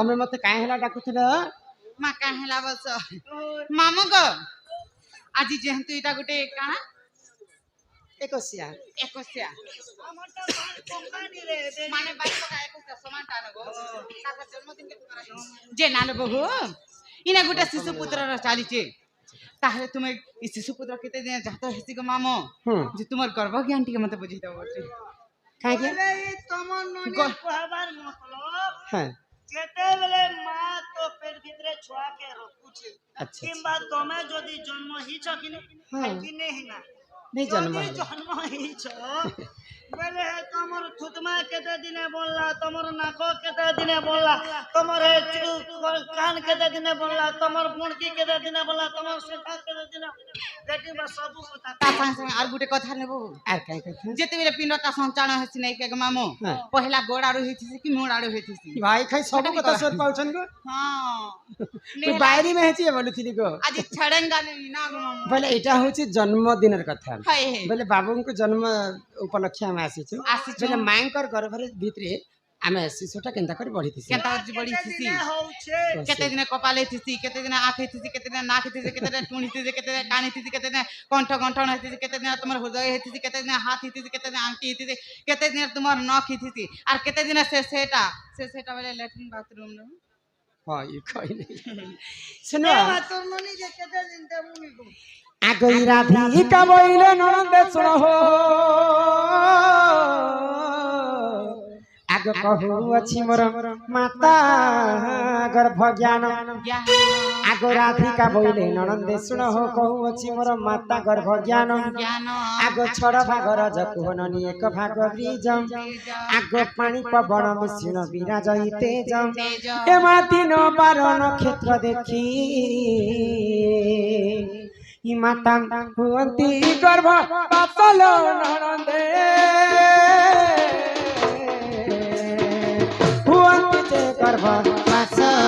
तमे मते काहे हला डाकुथिल मा का हेला बस मामू गो आज जेहतु इटा गुटे काना एकसिया एकसिया माने बाई पका एकसिया समान टान गो ताको जन्मदिन के करा जे नालो बहु इना गुटे शिशु पुत्र र चाली छे ताहले तुमे इ शिशु पुत्र केते दिन जातो हेसी गो मामो जे तुमर गर्भ ज्ञान टिके मते बुझी दो बटे काहे के तमन ननी कहबार मतलब हां जेते बेले मां तो पेट भितरे छुआ के रखुछे अच्छा किंबा तमे जदी जन्म ही छ कि नहीं ना नहीं जन्म ही छ बोले तमर थुतमा केते दिने बोलला तमर नाको केते दिने बोलला तमर कान केते दिने बोलला तमर मुंडकी केते दिने बोलला तमर सेठा केते दिने बेटी बस सब बता ता संग आर गुटे कथा नेबो आर काहे कथा जेते बेले पिंडटा संचालन हेसी नै के मामो पहिला गोडारो हेथिसी कि मोडारो हेथिसी भाई खाई सब कथा सोच पाउछन गो हां तू बायरी में हेची बोलुथिली गो आज छड़ेंगा नहीं ना गो मामो बोले एटा होची जन्मदिनर कथा हाय बोले बाबूको जन्म उपलक्ष्य में आसीछु बोले मांकर गर्भरे भितरे आमे शिशुटा केनता कर बढ़िथिसी केनता बड़ी थिसी होउछे केते दिन कपाले थिसी केते दिन आंखे थिसी केते दिन नाक थिसी केते दिन टुणी थिसी केते दिन कान थिसी केते दिन कंठ गंठन थिसी केते दिन तुमर हृदय थिसी केते दिन हाथ थिसी केते दिन आंटी थिसी केते दिन तुमर नख थिसी आर केते दिन से सेटा वाले लैट्रिन बाथरूम न हां ये कोई नहीं सुनो तोर मनी जे केते दिन ते मुनी को आगई राधी का बोइले ननंद सुनो हो आग कहू अछि मोर माता गर्भ ज्ञान आग राधिका बोइले ननंद सुनो हो कहू अछि मोर माता गर्भ ज्ञान आग छड़ भागर जकुहननी एक भाग ब्रिजम आग पानी पवन मिश्रण विराजई तेजम हे मातिन बारन क्षेत्र देखी इ माता हुअन्ति गर्भ बासल ननन्दे हुअन्ति ते गर्भ बासल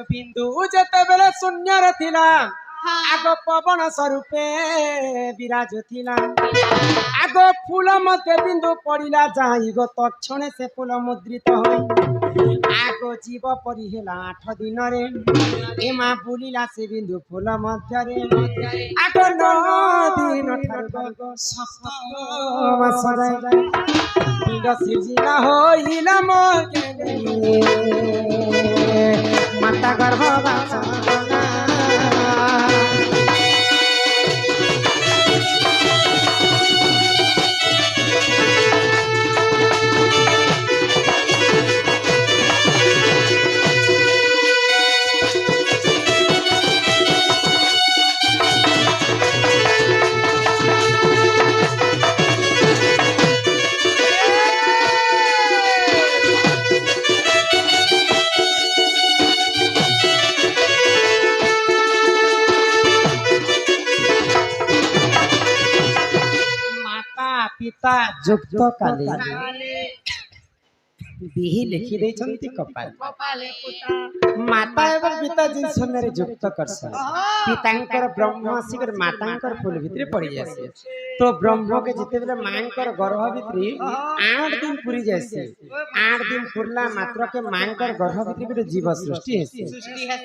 बिंदु जते बेले शून्य रे थिला आग पवन स्वरूपे विराज थिला आग फूल मते बिंदु पड़िला जाई गो तक्षणे से फूल मुद्रित होई आग जीव परि हेला 8 दिन रे एमा बुलिला से बिंदु फूल मध्य रे आग 9 दिन ठार सप्तम सराय बिंद सिरजिला होइला मोके माता गर्भ बासना पिता जुक्त काले बिहि लिखि दै छन्ति कपाल माता एवं पिता जिन समय जुक्त करस पितांकर ब्रह्म आसिकर मातांकर फूल भितरे पड़ी जासे तो ब्रह्म के जिते बेले मांकर गर्भ भितरे 8 दिन पूरी जासे 8 दिन पुरला मात्र के मांकर गर्भ भितरे गोटे जीव सृष्टि हेसे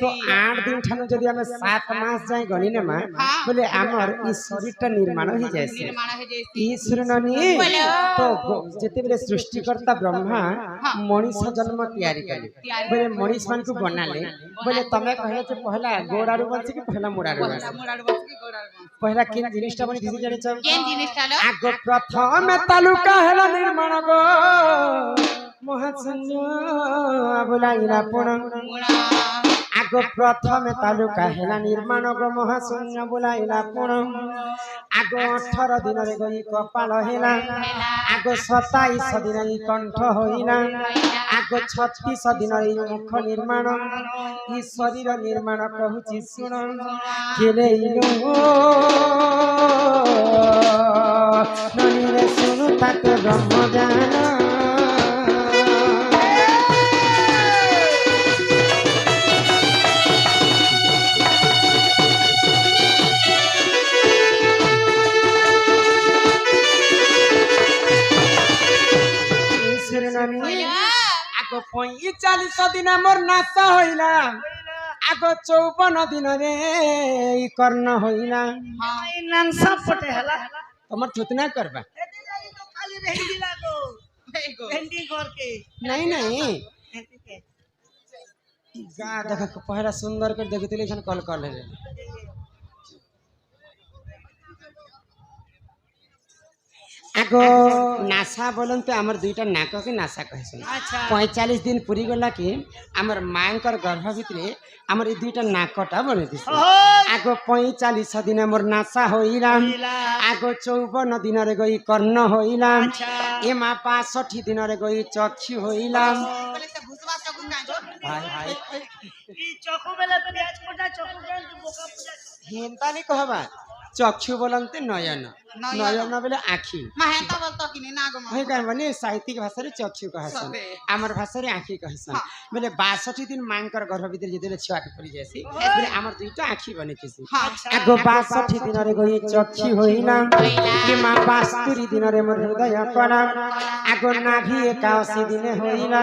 तो 8 दिन ठानु जदी हम 7 मास जाय गणिने मा बोले हमर ई शरीरटा निर्माण हो जासे ईश्वर ननी तो जिते बेले सृष्टिकर्ता ब्रह्मा मनीष जन्म तैयारी कले बोले मनीष मान को बनाले बोले तमे कहले जे पहला गोडारू बंसी कि पहला मुडारू पहला किन जिनिसटा बनी दिसी जानि छ केन जिनिसटा लो आगो प्रथम तालुका हेला निर्माण गो महासंज्ञ बोलाइला पुण আগ প্রথমে তালুকা হেলা নির্মাণ গো মহাশূন্য বুলাইলা পুণ আগ 18 দিনরে গই কপাল হেলা আগ 27 দিনে কণ্ঠ হইলা আগ 36 দিনরে মুখ নির্মাণ ই শরীর নির্মাণ কহুছি শুণ কেলেইলো ননিরে শুনু তাকে ব্রহ্ম জানা আগ 45 দিন মোর নাশ হইলা আগ 54 দিনরে কর্ণ হইলা এই নাংসা পটে হেলা তোমার থুতনা করবা এতে যাই তো খালি ভেন্ডি লাগো ভেন্ডি করকে নাই নাই এদিকে গা দেখো পহরা সুন্দর করে দেখুଥିଲେ এখানে কল কল হে আগো নাসা বলতে আমার দুইটা নাককে নাসা কহেছেন আচ্ছা 45 দিন পুরি গলা কি আমার মাঙ্কর গর্ভ ভিতরে আমার এই দুইটা নাকটা বনে দিছে আগো 45 দিন আমার নাসা হইলাম আগো 54 দিনরে গই কর্ণ হইলাম এমা 65 দিনরে গই চক্ষু হইলাম ভাই ভাই এই চকু বেলা পেঁয়াজ কোটা চকু গান বোকা পূজা হেনতানি কহবা চক্ষু বলতে নয়ন নয়ন বলে আখি মা হেতা বলতো কিনি না গো মা হই কান মানে সাহিত্যিক ভাষারে চক্ষু কহসন আমার ভাষারে আখি কহসন মানে 62 দিন মাঙ্কর গর্ভ ভিতরে যেদিন ছুয়াকে পড়ি যাইছি মানে আমার দুইটা আখি বনিতেছি আগো 62 দিনরে গই চক্ষু হইলাম কি মা 72 দিনরে মোর হৃদয় করা আগো নাভি 81 দিনে হইলা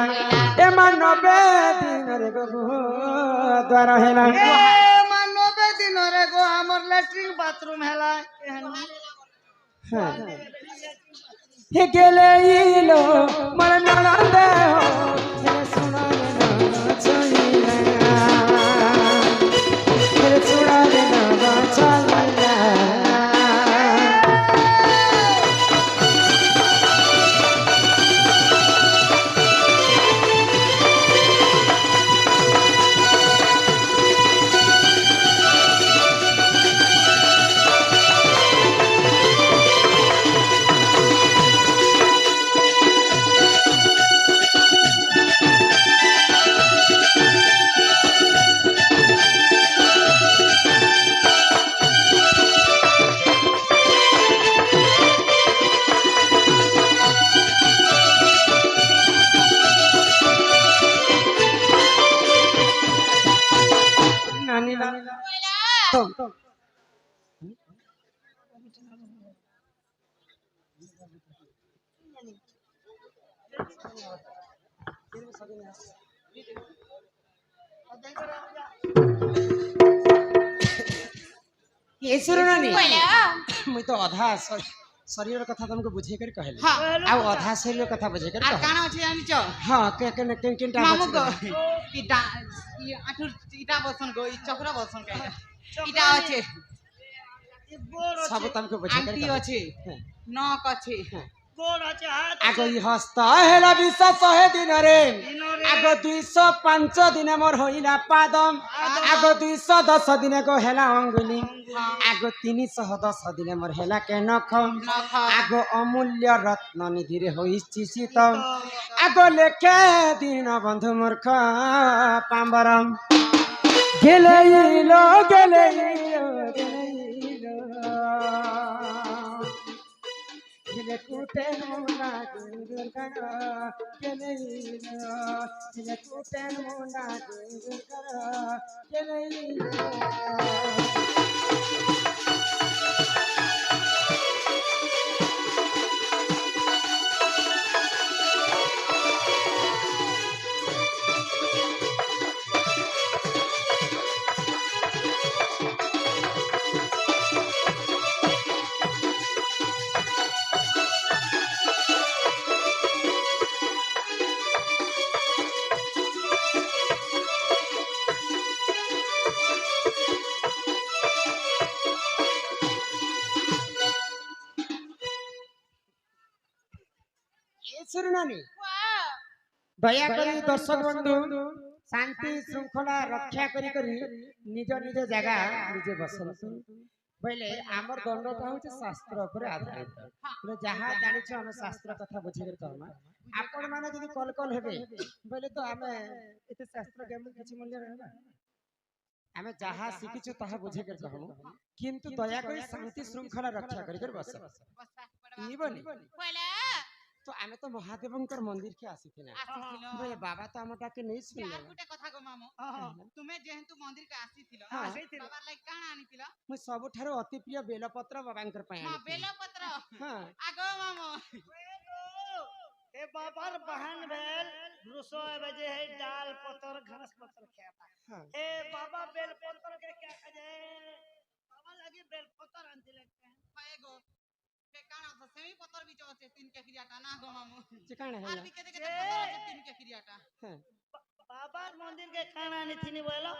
এ মা 90 দিনরে গো দ্বার হেলা মানবে দিনরে গো আমার ল্যাট্রিন বাথরুম হেলা হে গেলে ইলো মন নড়া দেহ হে সোনা না চাইলা হে সোনা না চাইলা নানি নানি তো এসুর নানি মুই তো অধা শরীরের কথা তোমাকে বুঝাই করে কহিলি আর অধা শরীরের কথা বুঝাই করে আর কহিলি কাণ আছে জানিছ হ্যাঁ কে কে কে কেনটা মামু গো ইটা আঠুর ইটা বসন গো ই চক্রা বসন কে ইটা আছে সব তোমাকে বুঝাই করে আংটি আছে নখ আছে গোর আছে হাত আগ ই হস্ত হেলা 200 দিনরে আগ 205 দিনে মোর হইলা পাদম আগ 210 দিনে গো হেলা অঙ্গুলি আগ 310 দিনে মোর হেলা কে নখ আগ অমূল্য রত্ন নিধিরে হইছি শীত আগ লেখে দিন বন্ধু মূর্খ পাম্বরম গেলেইলো গেলেইলো গেলেইলো ছিলে কুটে মুন্ডা গুরুর কর গেলেইলো ছিলে কুটে মুন্ডা গুরুর কর গেলেইলো শুনুনানি দয়া করে দর্শক বন্ধু शांति श्रृंखला रक्षा करी करी निज निज जगह निजे बसंतु बोले आमर दंडटा हूँ शास्त्र पर आधारित बोले जहाँ जानी हम शास्त्र कथा बुझे कहमा आपण मैंने जब कल कल हेबे बोले तो आम एत शास्त्र के किसी मूल्य रहबा आमे जहाँ शिखिछु ताहा बुझे कर कहमु किंतु दया करी शांति श्रृंखला रक्षा करी कर बस निबनी तो आमे तो महादेवंकर मंदिर के आसी ना बोले बाबा तो हमटा के नहीं सुनले गुटे कथा गो मामो तुमे जेहेतु मंदिर के आसीथिलो बाबा लाइक काना आनिथिलो मैं सबठारो अति प्रिय बेलपत्र बाबांकर पय हां बेलपत्र हां आगो मामो ए बाबार बहन भेल रुसो बजे है डाल पत्थर घास पत्थर खाता ए बाबा बेल पत्थर के क्या कहे बाबा लगी बेल पत्थर आनते लगते हैं पाएगो के काना तो सेमी पत्थर बीच होते तीन के क्रियाटा ना गो मामो जे काना है आरती के देखे पत्थर तीन के क्रियाटा हां बाबा मंदिर के काना निथिनी बोलो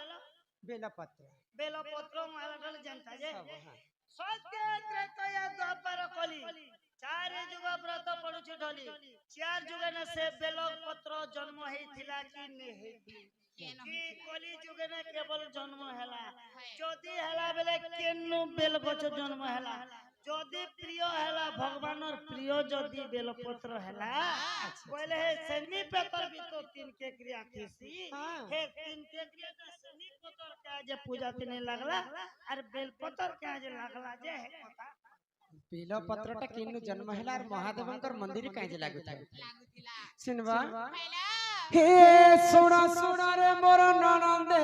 बेलपत्र माला जनता जे सब हां सत्य त्रेतया द्वापर कली चार जुग व्रत पड़ुछ ढली चार जुग न से बेल पत्र जन्म हेथिला कि ने हेथि कि कली जुग न केवल जन्म हैला जदी हैला बेले केनु बेल गछ जन्म हैला जदी प्रिय हैला भगवानर प्रिय जदी बेल पत्र हैला बोले हे सेमी पेपर भी तो तीन के क्रिया थीसी हे तीन के क्रिया का सेमी पत्र का जे पूजा तिने लागला और बेल पत्र का जे लागला जे है पता बेलपत्रटा केनु जन्म हैला और महादेवंकर मंदिर काहे जे लागुता सुनबा हे सुना सुना रे मोर ननंदे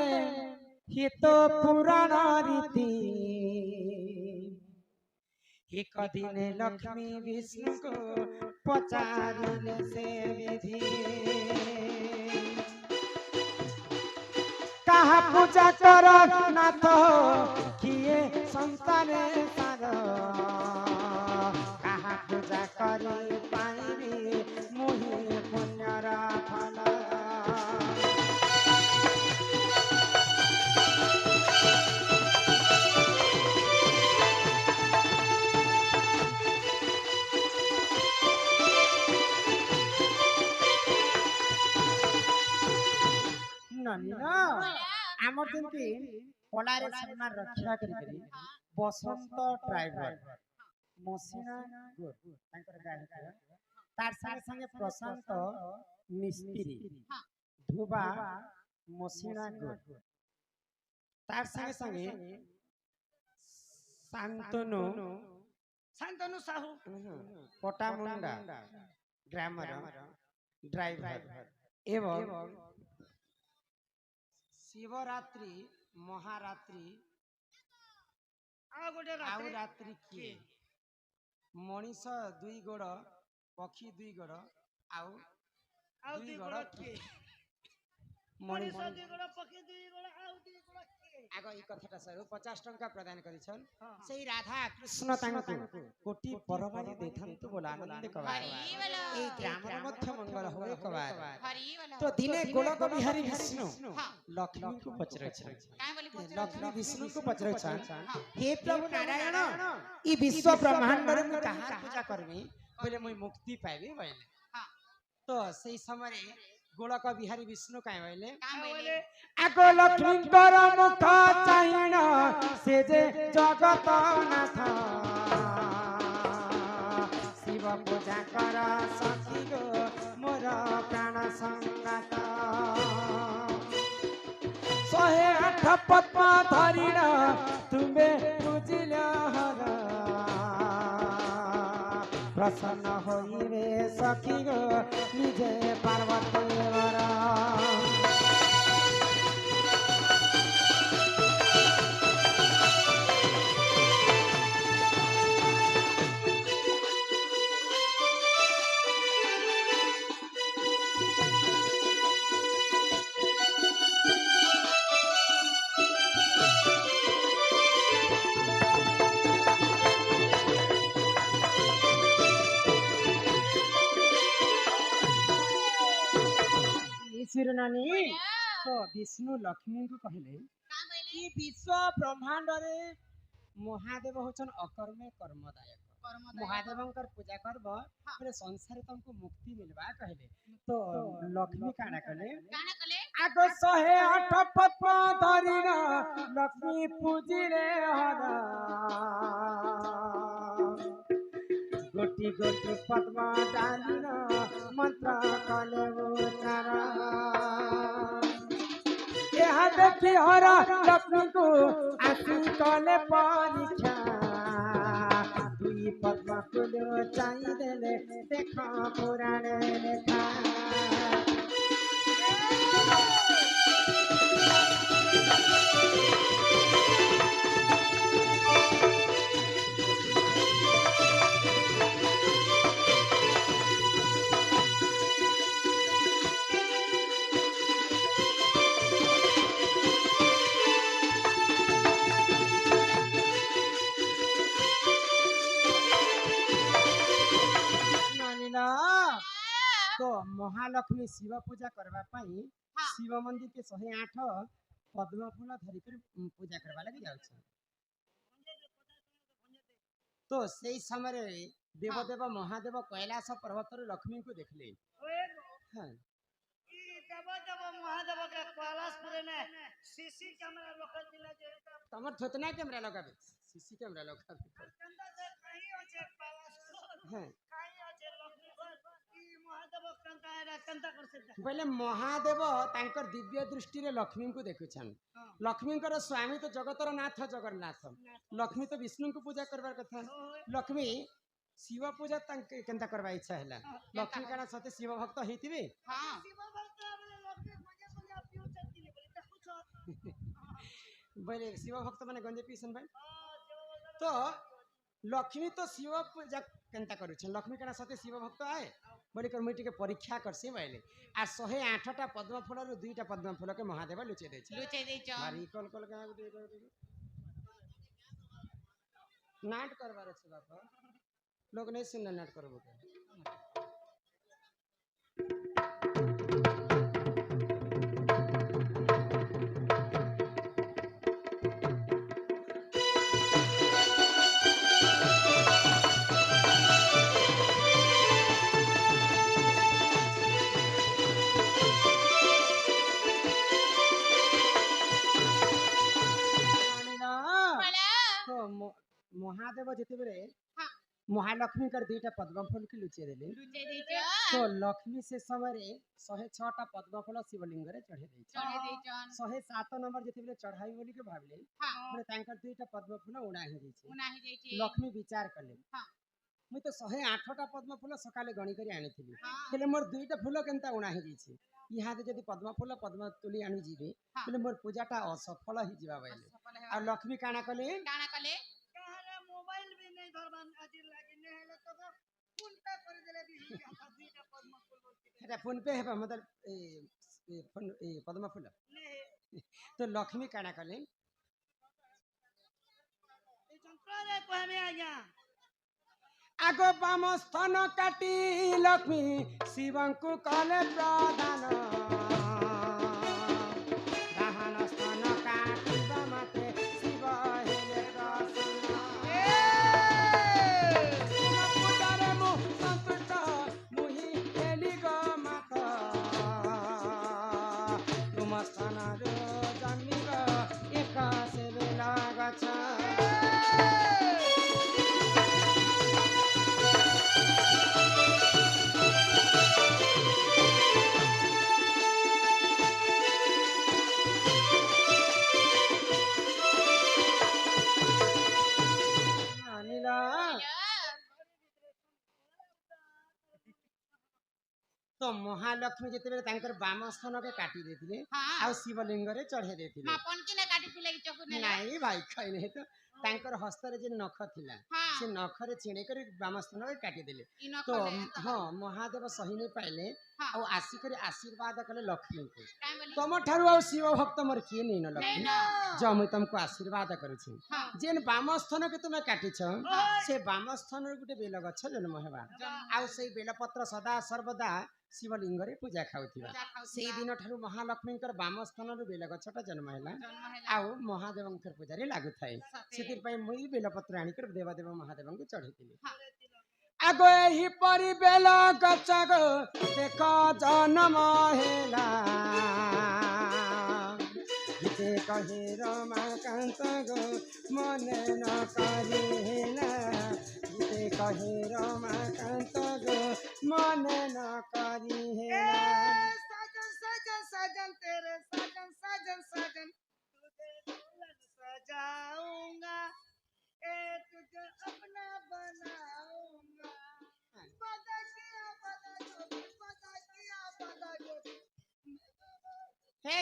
हे तो पुराण रीति एक दिन लक्ष्मी विष्णु को पचारिले से विधि कहा पूजा कर नाथ किए संतान सार कहा पूजा करी पाइबी मुहि पुण्यर फल आमर जेमती कलारे सम्मान रक्षा करी बसंत ड्राइवर मसिना गुड तांकर गाड़ी तार संगे संगे प्रशांत मिस्त्री धुबा मसिना गुड तार संगे संगे शांतनु शांतनु साहू कोटामुंडा ग्रामर ड्राइवर एवं शिवरात्रि महारात्रि आउ रात्रि किए मनीष दुई गोड़ पक्षी दुई गोड़ आउ दुई गोड़ किए मनीष दुई गोड़ पक्षी दुई गोड़ आउ दुई गोड़ किए आगो ई कथाटा सर 50 टंका प्रदान करिछन सेही राधा कृष्ण तांकु कोटी परवानी देथंतु बोला आनंद कबार ए ग्रामर मध्य मंगल होय कबार तो दिने गोलक बिहारी विष्णु लक्ष्मी को पचरै छ लक्ष्मी विष्णु को पचरै छ हे प्रभु नारायण ई विश्व ब्रह्मांड रे मु कहार पूजा करबी बोले मु मुक्ति पाइबी बोले तो सेही समय गोलक बिहारी विष्णु काय बोले आगो लक्ष्मी कर मुख चाहिना से जे जगत नाथ शिव पूजा कर सखी गो मोर प्राण संगात 108 पद्म धरिना तुमे बुझिल हर प्रसन्न होइबे सखी गो निजे पार्वती वर नानी तो विष्णु लक्ष्मी को कहले कि विश्व ब्रह्मांड रे महादेव होचन अकर्मे कर्मदायक महादेवंकर पूजा करब फिर संसार तुमको मुक्ति मिलबा कहले तो लक्ष्मी काना कहले आग 108 पद्म धरिन लक्ष्मी पूजिले हरा गोटी गोटी पद्म डालिन मंत्र कले उच्चार यहाँ देखि हरा लक्ष्मी को आसी कले परीक्षा दुई पद्म फूल चाहिदेले देख पुराणे लेखा तो महालक्ष्मी शिव पूजा करबा पई शिव मंदिर के 108 पद्म फूल धरि कर पूजा करबा लगी जाउ छ तो सेई समय रे देवदेव महादेव कैलाश पर्वत रे लक्ष्मी को देखले हां ई देव महादेव के कैलाशपुर ने सीसी कैमरा रखल दिला जे तमर थोतना कैमरा लगाबे सीसी कैमरा लगाबे कंदा से कहीं होचे कैलाशपुर हां कहीं होचे लक्ष्मीपुर ई महादेव कंता कर सकता पहले महादेव तांकर दिव्य दृष्टि रे लक्ष्मी को देखुछन लक्ष्मी कर स्वामी तो जगतर नाथ जगन्नाथ लक्ष्मी तो विष्णु को पूजा करबार कथा लक्ष्मी शिव पूजा तांके केनता करबा इच्छा हैला लक्ष्मी काना सते शिव भक्त हेतिबे हां शिव भक्त लक्ष्मी पूजा पूजा फ्यूचर दिले बोले देखुछ बोले शिव भक्त माने गंजे पीसन भाई तो लक्ष्मी तो शिव पूजा केनता करूछन लक्ष्मी काना सते शिव भक्त आए बोले कर मुई टिके परीक्षा करसी बोले आ 108 टा पद्म फूल रो 2 टा पद्म फूल के महादेव लुचे दै छै लुचे दे छ मारी कल कल का नाट करबार छै बापा लोग नहीं सुनना नाट करबो के महादेव जेते बेरे हां महालक्ष्मी कर 2 टा पद्म फूल के लुचे देले लुचे दे छ तो लक्ष्मी से समय रे 106 टा पद्म फूल शिवलिंग रे चढ़े दै छै चढ़े दे छ 107 नंबर जेते बेरे चढ़ाई बोली के भाबले हां बोले तांकर 2 टा पद्म फूल उड़ा ही दै छै उना ही दे छ लक्ष्मी विचार करले हां मुई तो 108 टा पद्म फूल सकाले गणी करी आनी थिली हां बोले मोर 2 टा फूल केनता उड़ा ही दै छै यहाँ जदि पद्म फूल पद्म तुली आनी जीवे हाँ। बोले मोर पूजाटा असफल ही जीवा बैले सफल है और लक्ष्मी काना कले काना कले कहले मोबाइल भी नहीं धरबान आज लागे ने हेले तो फोन पे कर देले भी आता दुईटा पद्म फूल बोलते एटा फोन पे है मतलब ए फोन ए पद्म फूल नहीं तो लक्ष्मी काना कले ए शंकर रे कहमे आज्ञा आगो बाम स्तन काटी लक्ष्मी शिवंकु कले प्रदान दाहन स्तन काटी बामते शिव हेले रसन तुम पूजारे मु संतुष्ट मुहि हेली गो मात तुम स्तन रो जन्मिग एक से बेला गछ तो महालक्ष्मी जेते तांकर बाम स्थान के काटी देथिले हां आ शिवलिंग रे चढ़े देथिले मां पन की ना काटी थिले कि चकु ने नहीं भाई खाई नहीं तो तांकर हस्त रे जे नख थिला हां से नख रे छिणे कर बाम स्थान के काटी देले इ न तो कले हां महादेव सही नहीं पाइले हां आ आसी कर आशीर्वाद कले लक्ष्मी को काय बोली तम ठारू आ शिव भक्त मोर किए नहीं न नहीं लक्ष्मी ना जो मैं तुमको आशीर्वाद करू छी हां जेन बाम स्थान के तुमे काटी छ से बाम स्थान रे गुटे बेल गछ जन्म हेबा आ से बेलपत्र सदा सर्वदा शिवलिंग रे पूजा खाउथिबा से दिन ठारू महालक्ष्मी कर बाम स्थान रे बेल गछटा जन्म हैला जन्म हैला आउ महादेव पूजा रे लागु थाए सेतिर पई मुई बेलपत्र आनी कर देवादेव महादेव को चढ़ेतिले आगो ही परी बेला गचग देख जन्म हेला गीते कहे रमाकान्त गो मने नकरी हेला गीते कहे रमाकान्त गो मने नकरी हेला साजन साजन साजन तेरे साजन साजन साजन तुझे दुल्हन सजाऊंगा ए तुझे अपना बनाऊंगा बदा किया बदा जोगी हे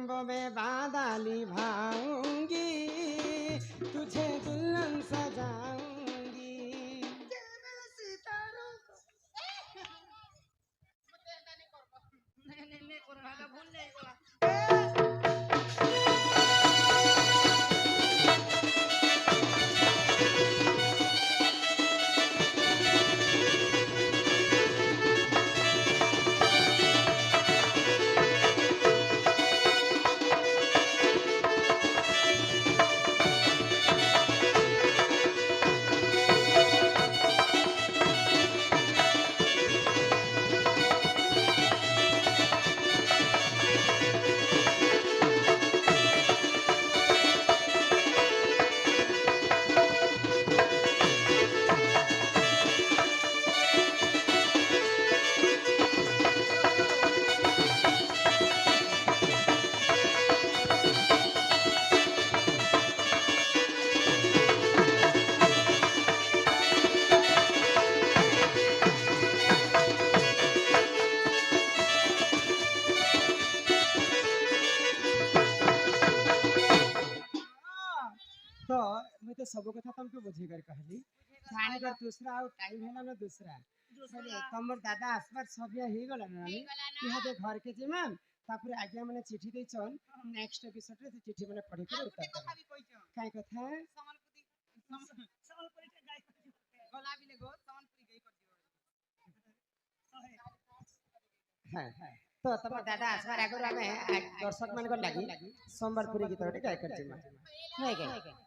बबे बादाली भाऊंगी तुझे दुल्हन सजाऊंगी तेरे सितारों को नहीं करना है भूल नहीं करा तो मैं तो सब कथा तुमको बुझे कर कहली जाने कर दूसरा और टाइम है ना दूसरा चलिए तमर दादा आसपास सब हे गला ना इहादे घर के जिमान तापर आज्ञा माने चिट्ठी दे चल नेक्स्ट एपिसोड रे चिट्ठी माने पढ़ी कर उत्तर कथा भी कहियो काय कथा संबलपुरी के गाय गला भी ले गो समनपुरी गई कर दियो हां तो तम दादा आसपास आगर आमे दर्शक मान को लागी संबलपुरी गीत रे गाय कर जिमा नहीं के